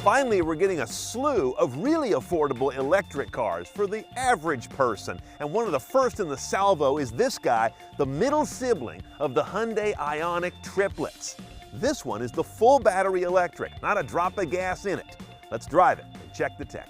Finally, we're getting a slew of really affordable electric cars for the average person. And one of the first in the salvo is this guy, the middle sibling of the Hyundai Ioniq triplets. This one is the full battery electric, not a drop of gas in it. Let's drive it and check the tech.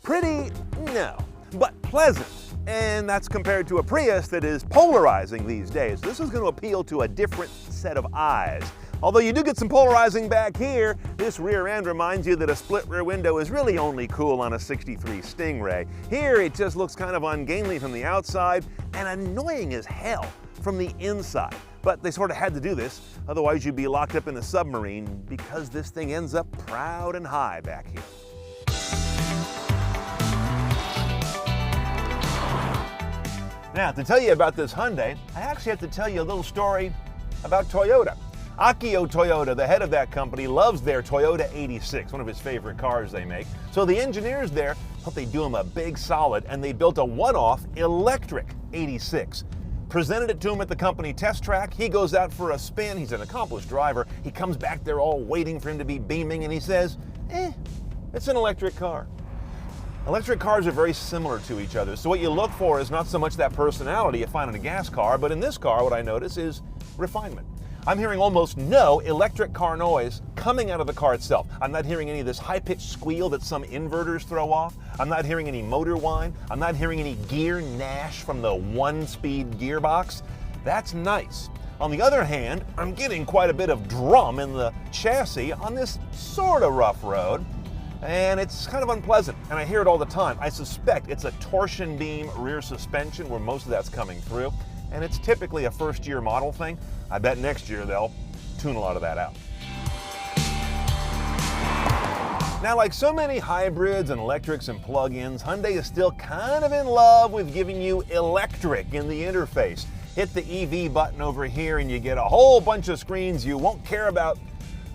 Pretty? No, but pleasant. And that's compared to a Prius that is polarizing these days. This is going to appeal to a different set of eyes. Although you do get some polarizing back here, this rear end reminds you that a split rear window is really only cool on a 63 Stingray. Here it just looks kind of ungainly from the outside and annoying as hell from the inside. But they sort of had to do this, otherwise you'd be locked up in a submarine because this thing ends up proud and high back here. Now, to tell you about this Hyundai, I actually have to tell you a little story about Toyota. Akio Toyoda, the head of that company, loves their Toyota 86, one of his favorite cars they make. So the engineers there thought they'd do him a big solid, and they built a one-off electric 86. Presented it to him at the company test track. He goes out for a spin. He's an accomplished driver. He comes back there all waiting for him to be beaming, and he says, it's an electric car. Electric cars are very similar to each other, so what you look for is not so much that personality you find in a gas car, but in this car what I notice is refinement. I'm hearing almost no electric car noise coming out of the car itself. I'm not hearing any of this high-pitched squeal that some inverters throw off. I'm not hearing any motor whine. I'm not hearing any gear gnash from the one-speed gearbox. That's nice. On the other hand, I'm getting quite a bit of drum in the chassis on this sort of rough road. And it's kind of unpleasant, and I hear it all the time. I suspect it's a torsion beam rear suspension where most of that's coming through, and it's typically a first-year model thing. I bet next year they'll tune a lot of that out. Now, like so many hybrids and electrics and plug-ins, Hyundai is still kind of in love with giving you electric in the interface. Hit the EV button over here and you get a whole bunch of screens you won't care about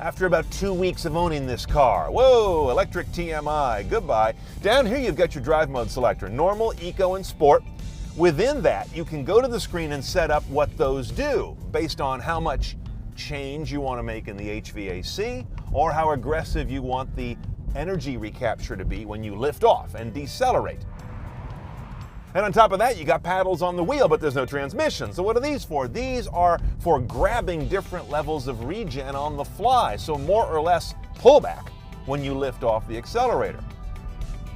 after about 2 weeks of owning this car. Whoa, electric TMI, goodbye. Down here you've got your drive mode selector, normal, eco, and sport. Within that, you can go to the screen and set up what those do based on how much change you want to make in the HVAC or how aggressive you want the energy recapture to be when you lift off and decelerate. And on top of that, you got paddles on the wheel, but there's no transmission. So what are these for? These are for grabbing different levels of regen on the fly, so more or less pullback when you lift off the accelerator.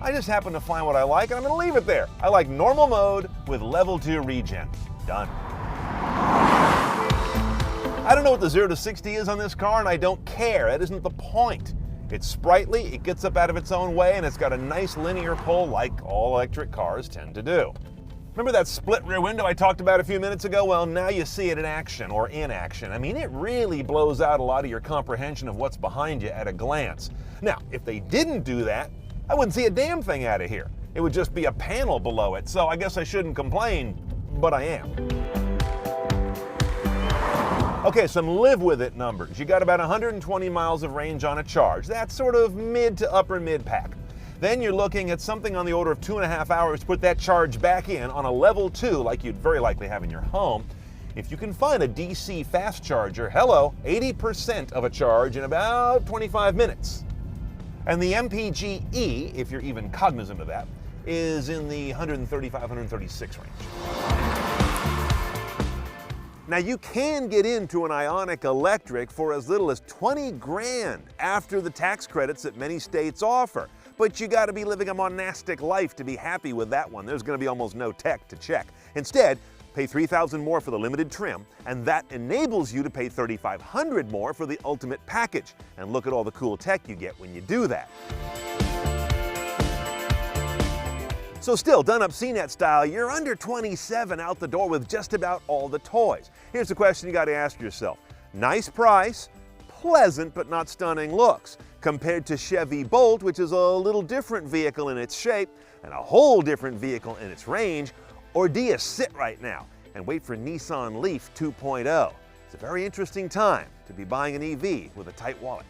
I just happen to find what I like, and I'm going to leave it there. I like normal mode with level 2 regen. Done. I don't know what the 0 to 60 is on this car, and I don't care. That isn't the point. It's sprightly, it gets up out of its own way, and it's got a nice linear pull like all electric cars tend to do. Remember that split rear window I talked about a few minutes ago? Well, now you see it in action, or in action. I mean, it really blows out a lot of your comprehension of what's behind you at a glance. Now, if they didn't do that, I wouldn't see a damn thing out of here. It would just be a panel below it, so I guess I shouldn't complain, but I am. Okay, some live with it numbers. You got about 120 miles of range on a charge. That's sort of mid to upper mid pack. Then you're looking at something on the order of 2.5 hours to put that charge back in on a level 2 like you'd very likely have in your home. If you can find a DC fast charger, hello, 80% of a charge in about 25 minutes. And the MPG-E, if you're even cognizant of that, is in the 135, 136 range. Now you can get into an Ioniq Electric for as little as 20 grand after the tax credits that many states offer. But you gotta be living a monastic life to be happy with that one. There's gonna be almost no tech to check. Instead, pay $3,000 more for the limited trim, and that enables you to pay $3,500 more for the ultimate package. And look at all the cool tech you get when you do that. So still, done up CNET style, you're under 27 out the door with just about all the toys. Here's the question you got to ask yourself. Nice price, pleasant but not stunning looks, compared to Chevy Bolt, which is a little different vehicle in its shape and a whole different vehicle in its range, or do you sit right now and wait for Nissan Leaf 2.0? It's a very interesting time to be buying an EV with a tight wallet.